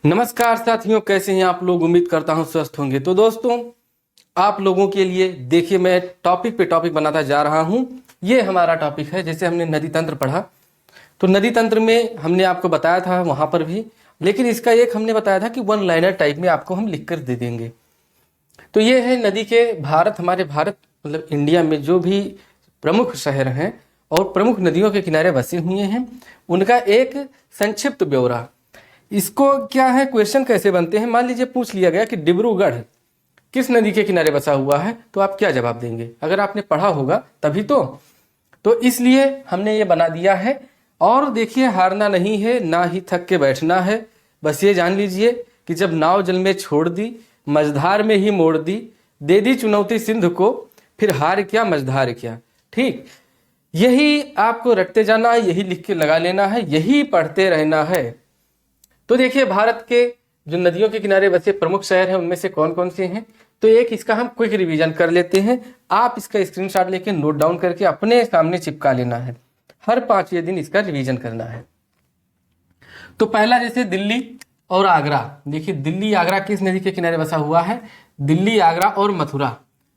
नमस्कार साथियों, कैसे हैं आप लोग। उम्मीद करता हूं स्वस्थ होंगे। तो दोस्तों, आप लोगों के लिए देखिए मैं टॉपिक पे टॉपिक बनाता जा रहा हूं। ये हमारा टॉपिक है। जैसे हमने नदी तंत्र पढ़ा, तो नदी तंत्र में हमने आपको बताया था वहां पर भी, लेकिन इसका एक हमने बताया था कि वन लाइनर टाइप में आपको हम लिख कर दे देंगे। तो ये है नदी के हमारे भारत मतलब इंडिया में जो भी प्रमुख शहर हैं और प्रमुख नदियों के किनारे बसे हुए हैं, उनका एक संक्षिप्त ब्यौरा। इसको क्या है, क्वेश्चन कैसे बनते हैं। मान लीजिए पूछ लिया गया कि डिब्रूगढ़ किस नदी के किनारे बसा हुआ है, तो आप क्या जवाब देंगे। अगर आपने पढ़ा होगा तभी तो इसलिए हमने ये बना दिया है। और देखिए, हारना नहीं है, ना ही थक के बैठना है। बस ये जान लीजिए कि जब नाव जल में छोड़ दी, मझधार में ही मोड़ दी, दे दी चुनौती सिंध को, फिर हार क्या मझधार क्या। ठीक, यही आपको रटते जाना है, यही लिख के लगा लेना है, यही पढ़ते रहना है। तो देखिए, भारत के जो नदियों के किनारे बसे प्रमुख शहर हैं उनमें से कौन कौन से हैं। तो एक इसका हम क्विक रिवीजन कर लेते हैं। आप इसका स्क्रीनशॉट लेके नोट डाउन करके अपने सामने चिपका लेना है। हर 5वें दिन इसका रिवीजन करना है। तो पहला, जैसे दिल्ली और आगरा। देखिए, दिल्ली आगरा किस नदी के किनारे बसा हुआ है। दिल्ली, आगरा और मथुरा,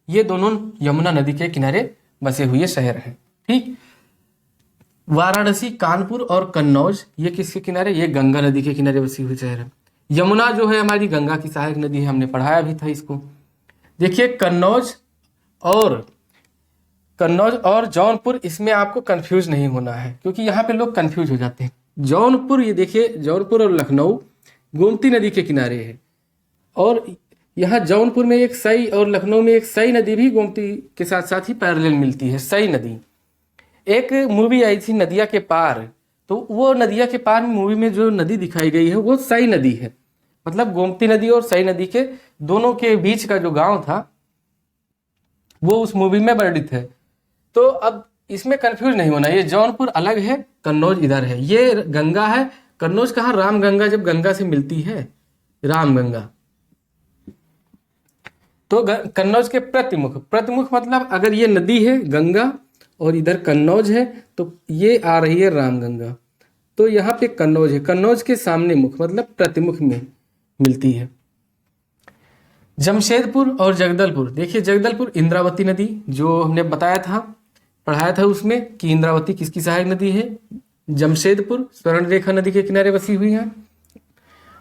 ये दोनों यमुना नदी के किनारे बसे हुए शहर हैं। ठीक, वाराणसी, कानपुर और कन्नौज, ये किसके किनारे, ये गंगा नदी के किनारे बसी हुई शहर है। यमुना जो है हमारी गंगा की सहायक नदी है, हमने पढ़ाया भी था इसको। देखिए, कन्नौज और जौनपुर, इसमें आपको कंफ्यूज नहीं होना है, क्योंकि यहाँ पे लोग कंफ्यूज हो जाते हैं। जौनपुर, ये देखिए, जौनपुर और लखनऊ गोमती नदी के किनारे है। और यहाँ जौनपुर में एक सई और लखनऊ में एक सई नदी भी गोमती के साथ साथ ही पैरेलल मिलती है, सई नदी। एक मूवी आई थी नदिया के पार, तो वो नदिया के पार मूवी में जो नदी दिखाई गई है वो सई नदी है। मतलब गोमती नदी और सई नदी के दोनों के बीच का जो गांव था वो उस मूवी में वर्णित है। तो अब इसमें कंफ्यूज नहीं होना, ये जौनपुर अलग है, कन्नौज इधर है। ये गंगा है, कन्नौज कहाँ, रामगंगा जब गंगा से मिलती है, रामगंगा। तो कन्नौज के प्रतिमुख मतलब अगर ये नदी है गंगा और इधर कन्नौज है, तो ये आ रही है रामगंगा, तो यहाँ पे कन्नौज है। कन्नौज के सामने मुख मतलब प्रतिमुख में मिलती है। जमशेदपुर और जगदलपुर, देखिए जगदलपुर इंद्रावती नदी, जो हमने बताया था, पढ़ाया था उसमें कि इंद्रावती किसकी सहायक नदी है। जमशेदपुर स्वर्णरेखा नदी के किनारे बसी हुई है।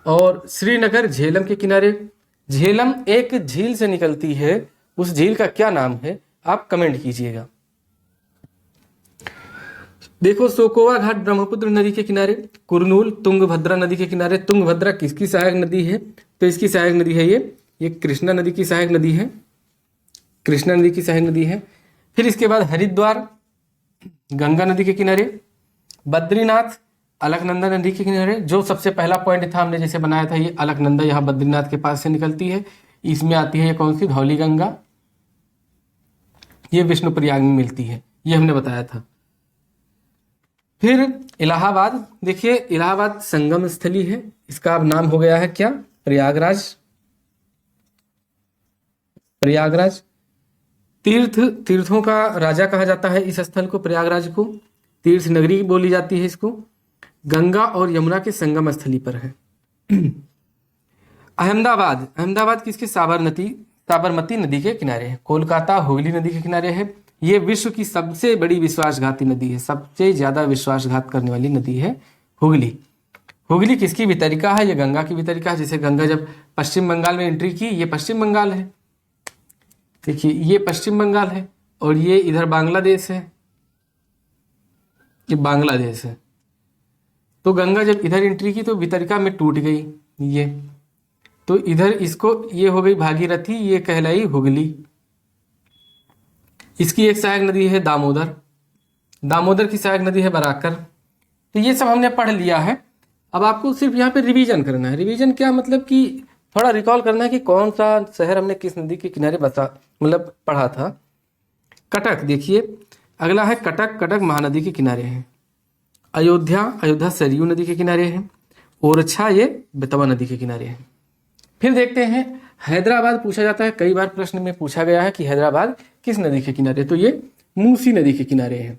और श्रीनगर झेलम के किनारे। झेलम एक झील से निकलती है, उस झील का क्या नाम है आप कमेंट कीजिएगा। देखो, सोकोवा घाट ब्रह्मपुत्र नदी के किनारे। कुरनूल तुंगभद्रा नदी के किनारे। तुंगभद्रा किसकी सहायक नदी है, तो इसकी सहायक नदी है ये कृष्णा नदी की सहायक नदी है, कृष्णा नदी की सहायक नदी है। फिर इसके बाद हरिद्वार गंगा नदी के किनारे। बद्रीनाथ अलकनंदा नदी के किनारे। जो सबसे पहला पॉइंट था हमने जैसे बनाया था, ये अलकनंदा यहाँ बद्रीनाथ के पास से निकलती है। इसमें आती है ये कौन सी, धौली गंगा, ये विष्णुप्रयाग में मिलती है, ये हमने बताया था। फिर इलाहाबाद, देखिए इलाहाबाद संगम स्थली है, इसका अब नाम हो गया है क्या, प्रयागराज। प्रयागराज तीर्थों का राजा कहा जाता है इस स्थल को, प्रयागराज को तीर्थ नगरी बोली जाती है इसको। गंगा और यमुना के संगम स्थली पर है। अहमदाबाद किसके, साबरमती नदी के किनारे है। कोलकाता हुगली नदी के किनारे है। ये विश्व की सबसे बड़ी विश्वासघाती नदी है, सबसे ज्यादा विश्वासघात करने वाली नदी है हुगली। हुगली किसकी वितरिका है, ये गंगा की वितरिका है। जैसे गंगा जब पश्चिम बंगाल में एंट्री की, ये पश्चिम बंगाल है, देखिए ये पश्चिम बंगाल है, और ये इधर बांग्लादेश है, ये बांग्लादेश है। तो गंगा जब इधर एंट्री की तो वितरिका में टूट गई ये, तो इधर इसको ये हो गई भागीरथी, ये कहलाई हुगली। इसकी एक सहायक नदी है दामोदर की सहायक नदी है बराकर। तो ये सब हमने पढ़ लिया है। अब आपको सिर्फ यहाँ पे रिवीजन करना है। रिवीजन क्या मतलब कि थोड़ा रिकॉल करना है कि कौन सा शहर हमने किस नदी के किनारे बसा मतलब पढ़ा था। कटक, देखिए अगला है कटक महानदी के किनारे है। अयोध्या सरयू नदी के किनारे है। ओरछा ये बेतवा नदी के किनारे है। फिर देखते हैं हैदराबाद, पूछा जाता है कई बार, प्रश्न में पूछा गया है कि हैदराबाद किस नदी के किनारे, तो ये मूसी नदी के किनारे है।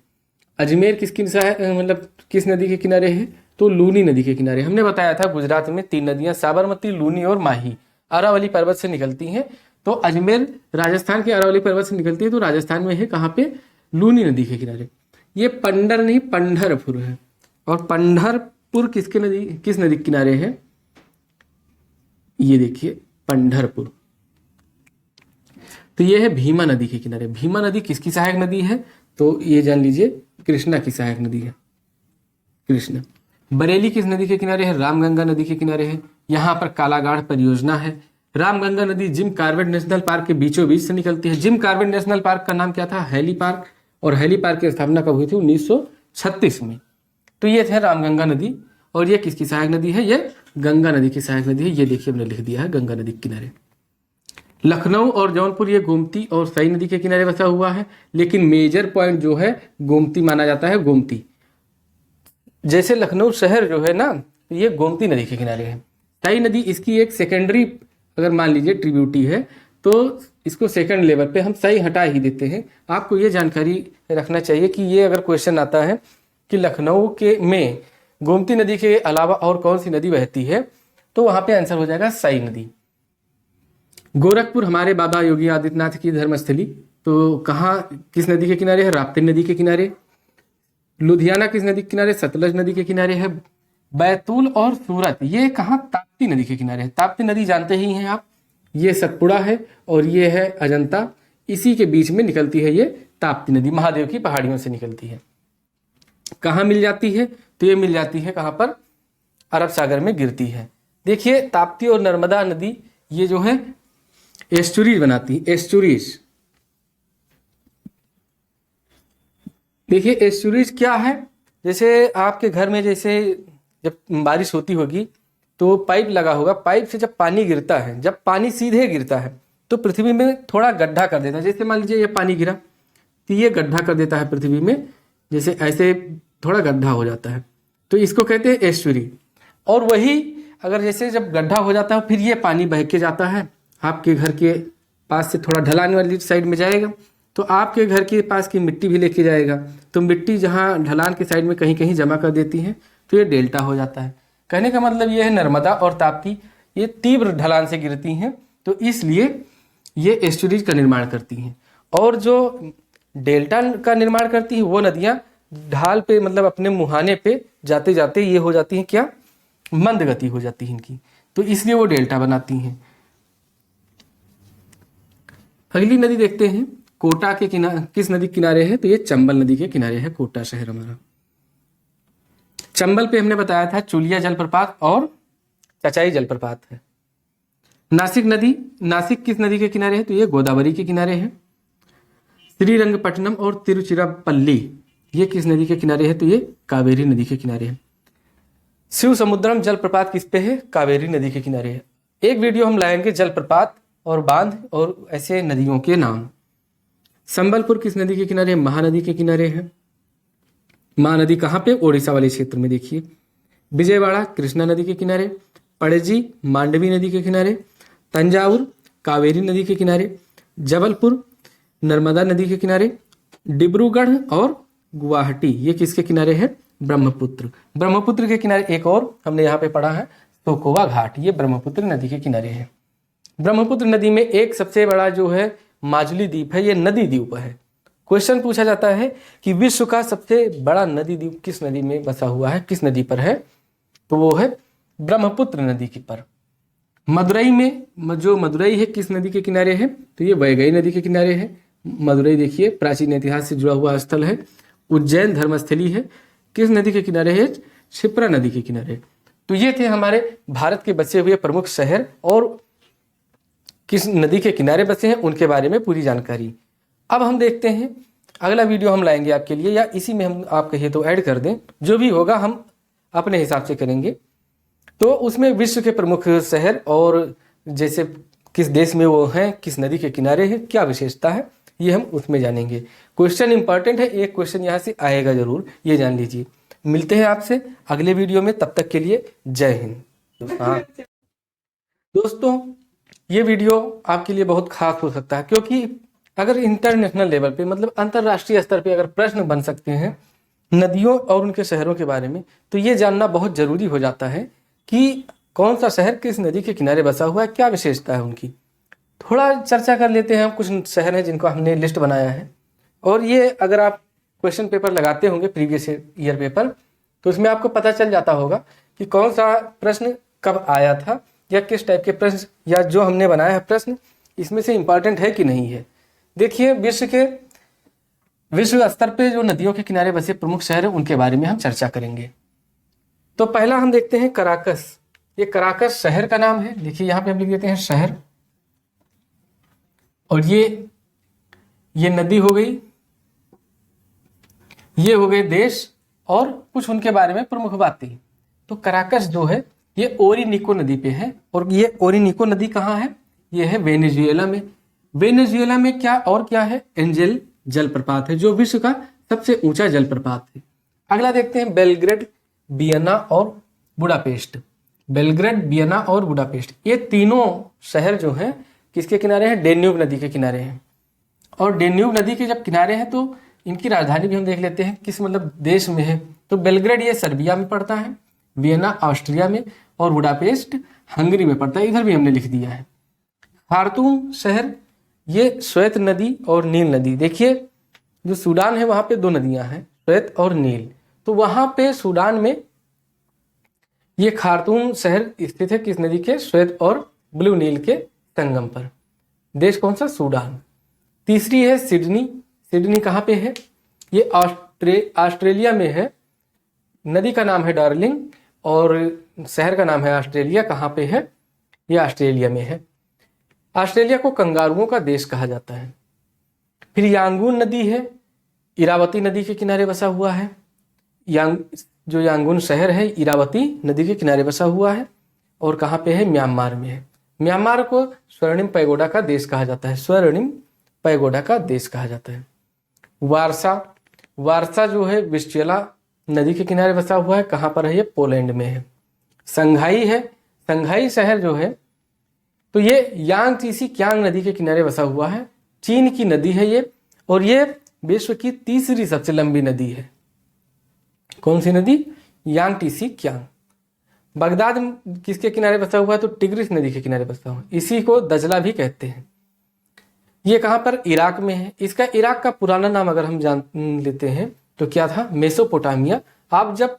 अजमेर किस नदी के किनारे है, तो लूनी नदी के किनारे। हमने बताया था गुजरात में 3 नदियां साबरमती, लूनी और माही अरावली पर्वत से निकलती हैं। तो अजमेर राजस्थान के अरावली पर्वत से निकलती है, तो राजस्थान में है कहाँ पे, लूनी नदी के किनारे। ये पंडर नहीं पंढरपुर है। और पंढरपुर किस नदी के किनारे है, ये देखिए पंढरपुर। तो ये है भीमा नदी के किनारे। भीमा नदी किसकी सहायक नदी है, तो ये जान लीजिए कृष्णा की सहायक नदी है, कृष्णा। बरेली किस नदी के किनारे है, रामगंगा नदी के किनारे है। यहाँ पर कालागाढ़ परियोजना है। रामगंगा नदी जिम कॉर्बेट नेशनल पार्क के बीचों बीच से निकलती है। जिम कॉर्बेट नेशनल पार्क का नाम क्या था, हैली पार्क, और हैली पार्क की स्थापना कब हुई थी, 1936 में। तो ये थे रामगंगा नदी। और ये किसकी सहायक नदी है, ये गंगा नदी की सहायक नदी है। ये देखिए हमने लिख दिया है गंगा नदी के किनारे। लखनऊ और जौनपुर ये गोमती और सई नदी के किनारे बसा हुआ है, लेकिन मेजर पॉइंट जो है गोमती माना जाता है, गोमती। जैसे लखनऊ शहर जो है ना, ये गोमती नदी के किनारे है। सई नदी इसकी एक सेकेंडरी, अगर मान लीजिए ट्रिब्यूटी है, तो इसको सेकंड लेवल पे हम सही हटा ही देते हैं। आपको ये जानकारी रखना चाहिए कि ये अगर क्वेश्चन आता है कि लखनऊ के में गोमती नदी के अलावा और कौन सी नदी बहती है, तो वहां पे आंसर हो जाएगा सई नदी। गोरखपुर हमारे बाबा योगी आदित्यनाथ की धर्मस्थली, तो कहाँ किस नदी के किनारे है, राप्ती नदी के किनारे। लुधियाना किस नदी के किनारे, सतलज नदी के किनारे है। बैतूल और सूरत ये कहाँ, ताप्ती नदी के किनारे है। ताप्ती नदी जानते ही हैं आप, ये सतपुड़ा है और ये है अजंता, इसी के बीच में निकलती है ये ताप्ती नदी, महादेव की पहाड़ियों से निकलती है। कहाँ मिल जाती है, तो ये मिल जाती है कहाँ पर, अरब सागर में गिरती है। देखिए ताप्ती और नर्मदा नदी ये जो है एस्चुरीज बनाती है, एस्चुरीज। देखिए एस्चुरीज क्या है, जैसे आपके घर में जैसे जब बारिश होती होगी तो पाइप लगा होगा, पाइप से जब पानी गिरता है, जब पानी सीधे गिरता है तो पृथ्वी में थोड़ा गड्ढा कर देता है। जैसे मान लीजिए ये पानी गिरा तो ये गड्ढा कर देता है पृथ्वी में, जैसे ऐसे थोड़ा गड्ढा हो जाता है, तो इसको कहते हैं एस्चुरी। और वही अगर जैसे जब गड्ढा हो जाता है फिर ये पानी बह के जाता है, आपके घर के पास से थोड़ा ढलान वाली साइड में जाएगा, तो आपके घर के पास की मिट्टी भी लेके जाएगा, तो मिट्टी जहाँ ढलान के साइड में कहीं कहीं जमा कर देती है, तो ये डेल्टा हो जाता है। कहने का मतलब ये है नर्मदा और ताप्ती ये तीव्र ढलान से गिरती हैं, तो इसलिए ये एस्चुरीज का निर्माण करती हैं। और जो डेल्टा का निर्माण करती है वो नदियाँ ढाल पे, मतलब अपने मुहाने पे जाते जाते ये हो जाती हैं क्या, मंद गति हो जाती है इनकी, तो इसलिए वो डेल्टा बनाती हैं। अगली नदी देखते हैं, कोटा के किनारे किस नदी के किनारे है, तो ये चंबल नदी के किनारे है कोटा शहर हमारा। चंबल पे हमने बताया था चुलिया जलप्रपात और चचाई जलप्रपात है। नासिक नदी, नासिक किस नदी के किनारे है, तो ये गोदावरी के किनारे है। श्रीरंगपट्टनम और तिरुचिरापल्ली ये किस नदी के किनारे है, तो ये कावेरी नदी के किनारे है। शिव समुद्रम जलप्रपात किस पे है, कावेरी नदी के किनारे है। एक वीडियो हम लाएंगे जलप्रपात और बांध और ऐसे नदियों के नाम। संबलपुर किस नदी के किनारे, महानदी के किनारे है। महानदी कहाँ पे, ओडिशा वाले क्षेत्र में देखिए। विजयवाड़ा कृष्णा नदी के किनारे। पणजी मांडवी नदी के किनारे। तंजावुर कावेरी नदी के किनारे। जबलपुर नर्मदा नदी के किनारे। डिब्रूगढ़ और गुवाहाटी ये किसके किनारे है, ब्रह्मपुत्र। ब्रह्मपुत्र के किनारे एक और हमने यहाँ पे पढ़ा है तोकोवा घाट, ये ब्रह्मपुत्र नदी के किनारे है। ब्रह्मपुत्र नदी में एक सबसे बड़ा जो है माजुली द्वीप है, ये नदी द्वीप है। क्वेश्चन पूछा जाता है कि विश्व का सबसे बड़ा नदी द्वीप किस नदी में बसा हुआ है, किस नदी पर है, तो वो है ब्रह्मपुत्र नदी के पर। मदुरई में जो मदुरई है किस नदी के किनारे है, तो ये वैगई नदी के किनारे है। मदुरई देखिए प्राचीन इतिहास से जुड़ा हुआ स्थल है। उज्जैन धर्मस्थली है, किस नदी के किनारे है, क्षिप्रा नदी के किनारे। तो ये थे हमारे भारत के बचे हुए प्रमुख शहर और किस नदी के किनारे बसे हैं उनके बारे में पूरी जानकारी। अब हम देखते हैं अगला वीडियो हम लाएंगे आपके लिए, या इसी में हम आप कहिए तो ऐड कर दें, जो भी होगा हम अपने हिसाब से करेंगे। तो उसमें विश्व के प्रमुख शहर और जैसे किस देश में वो हैं, किस नदी के किनारे हैं, क्या विशेषता है, ये हम उसमें जानेंगे। क्वेश्चन इंपॉर्टेंट है, एक क्वेश्चन यहाँ से आएगा जरूर, ये जान लीजिए। मिलते हैं आपसे अगले वीडियो में, तब तक के लिए जय हिंद। हाँ दोस्तों, ये वीडियो आपके लिए बहुत खास हो सकता है, क्योंकि अगर इंटरनेशनल लेवल पे मतलब अंतर्राष्ट्रीय स्तर पे अगर प्रश्न बन सकते हैं नदियों और उनके शहरों के बारे में, तो ये जानना बहुत ज़रूरी हो जाता है कि कौन सा शहर किस नदी के किनारे बसा हुआ है, क्या विशेषता है उनकी। थोड़ा चर्चा कर लेते हैं हम। कुछ शहर हैं जिनको हमने लिस्ट बनाया है, और ये अगर आप क्वेश्चन पेपर लगाते होंगे प्रीवियस ईयर पेपर, तो उसमें आपको पता चल जाता होगा कि कौन सा प्रश्न कब आया था, या किस टाइप के प्रश्न, या जो हमने बनाया है प्रश्न इसमें से इम्पॉर्टेंट है कि नहीं है। देखिए, विश्व स्तर पे जो नदियों के किनारे बसे प्रमुख शहर हैं उनके बारे में हम चर्चा करेंगे। तो पहला हम देखते हैं कराकस। ये कराकस शहर का नाम है। देखिए यहाँ पे हम लिख देते हैं शहर, और ये नदी हो गई, ये हो गए देश, और कुछ उनके बारे में प्रमुख बातें। तो कराकस जो है ये ओरिनिको नदी पे है, और ये ओरिनिको नदी कहाँ है? ये है वेनेजुएला में। वेनेजुएला में क्या है? एंजेल जलप्रपात है, जो विश्व का सबसे ऊंचा जलप्रपात है। अगला देखते हैं बेलग्रेड, वियना और बुडापेस्ट। बेलग्रेड, वियना और बुडापेस्ट, ये तीनों शहर जो हैं किसके किनारे हैं? डेन्यूब नदी के किनारे हैं। और डेन्यूब नदी के जब किनारे हैं तो इनकी राजधानी भी हम देख लेते हैं किस देश में है। तो बेलग्रेड ये सर्बिया में पड़ता है, वियना ऑस्ट्रिया में, और बुडापेस्ट हंगरी में पड़ता है। इधर भी हमने लिख दिया है। खार्तूम शहर, ये श्वेत नदी और नील नदी। देखिए जो सूडान है वहां पे दो नदियां हैं, श्वेत और नील। तो वहां पे सूडान में ये खार्तूम शहर स्थित है किस नदी के? श्वेत और ब्लू नील के संगम पर। देश कौन सा? सूडान। तीसरी है सिडनी। सिडनी कहाँ पे है? ये ऑस्ट्रेलिया में है। नदी का नाम है डार्लिंग और शहर का नाम है ऑस्ट्रेलिया। कहाँ पे है? ये ऑस्ट्रेलिया में है। ऑस्ट्रेलिया को कंगारुओं का देश कहा जाता है। फिर यांगून नदी है, इरावती नदी के किनारे बसा हुआ है। जो यांगून शहर है इरावती नदी के किनारे बसा हुआ है, और कहाँ पे है? म्यांमार में है। म्यांमार को स्वर्णिम पैगोडा का देश कहा जाता है। स्वर्णिम पैगोडा का देश कहा जाता है। वारसा जो है विस्चेला नदी के किनारे बसा हुआ है। कहाँ पर है? ये पोलैंड में है। संघाई है, संघाई शहर जो है तो ये यांगटीसी क्यांग नदी के किनारे बसा हुआ है। चीन की नदी है ये, और ये विश्व की तीसरी सबसे लंबी नदी है। कौन सी नदी? यांगटीसी क्यांग। बगदाद किसके किनारे बसा हुआ है? तो टिग्रिस नदी के किनारे बसा हुआ है। इसी को दजला भी कहते हैं। ये कहाँ पर? इराक में है। इसका इराक का पुराना नाम अगर हम जान लेते हैं तो क्या था? मेसोपोटामिया। आप जब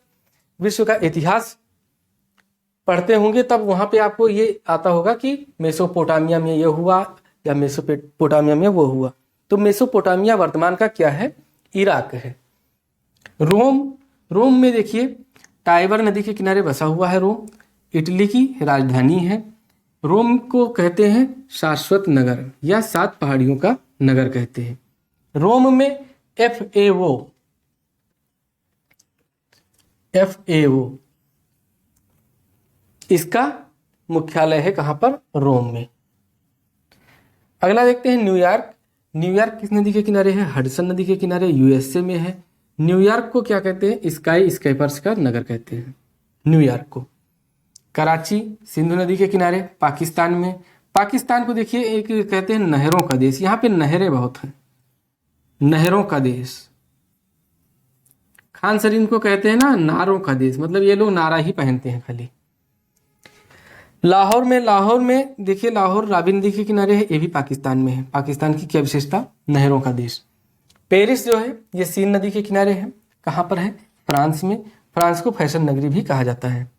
विश्व का इतिहास पढ़ते होंगे तब वहां पे आपको ये आता होगा कि मेसोपोटामिया में ये हुआ या मेसोपोटामिया में वो हुआ। तो मेसोपोटामिया वर्तमान का क्या है? इराक है। रोम में देखिए टाइबर नदी के किनारे बसा हुआ है रोम। इटली की राजधानी है। रोम को कहते हैं शाश्वत नगर या 7 पहाड़ियों का नगर कहते हैं। रोम में FAO इसका मुख्यालय है। कहां पर? रोम में। अगला देखते हैं न्यूयॉर्क। न्यूयॉर्क किस नदी के किनारे है? हडसन नदी के किनारे, USA में है। न्यूयॉर्क को क्या कहते हैं? स्काई स्केपर्स का नगर कहते हैं न्यूयॉर्क को। कराची सिंधु नदी के किनारे, पाकिस्तान में। पाकिस्तान को देखिए एक कहते हैं नहरों का देश। यहाँ पे नहरें बहुत हैं, नहरों का देश। खान शरीन को कहते हैं ना नारों का देश, मतलब ये लोग नारा ही पहनते हैं खाली। लाहौर में देखिए लाहौर रावी नदी के किनारे है। ये भी पाकिस्तान में है। पाकिस्तान की क्या विशेषता? नहरों का देश। पेरिस जो है ये सीन नदी के किनारे है। कहाँ पर है? फ्रांस में। फ्रांस को फैशन नगरी भी कहा जाता है।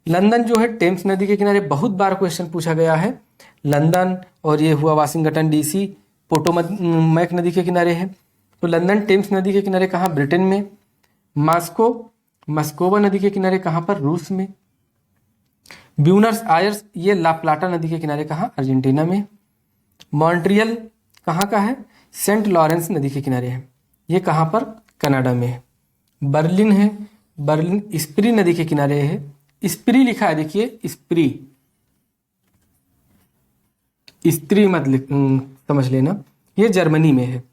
लंदन जो है टेम्स नदी के किनारे, बहुत बार क्वेश्चन पूछा गया है। लंदन और ये हुआ वाशिंगटन DC पोटोमैक नदी के किनारे है। तो लंदन टेम्स नदी के किनारे कहाँ? ब्रिटेन में। मस्कोवा नदी के किनारे कहाँ पर? रूस में। ब्यूनस आयर्स ये ला प्लाटा नदी के किनारे कहाँ? अर्जेंटीना में। मॉन्ट्रियल कहाँ का है? सेंट लॉरेंस नदी के किनारे है। ये कहाँ पर? कनाडा में है। बर्लिन है, बर्लिन स्प्री नदी के किनारे है। स्प्री लिखा है, देखिए स्प्री, स्त्री मत समझ लेना। ये जर्मनी में है।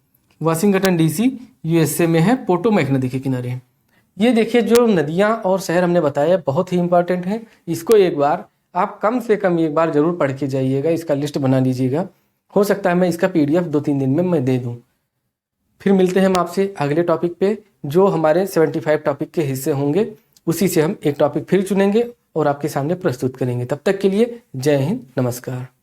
वाशिंगटन DC USA में है। पोटोमैक नदी के किनारे है। ये देखिए जो नदियां और शहर हमने बताया बहुत ही इंपॉर्टेंट है। इसको एक बार आप कम से कम एक बार जरूर पढ़ के जाइएगा, इसका लिस्ट बना लीजिएगा। हो सकता है मैं इसका PDF 2-3 दिन में मैं दे दूं। फिर मिलते हैं हम आपसे अगले टॉपिक पे, जो हमारे 75 टॉपिक के हिस्से होंगे। उसी से हम एक टॉपिक फिर चुनेंगे और आपके सामने प्रस्तुत करेंगे। तब तक के लिए जय हिंद, नमस्कार।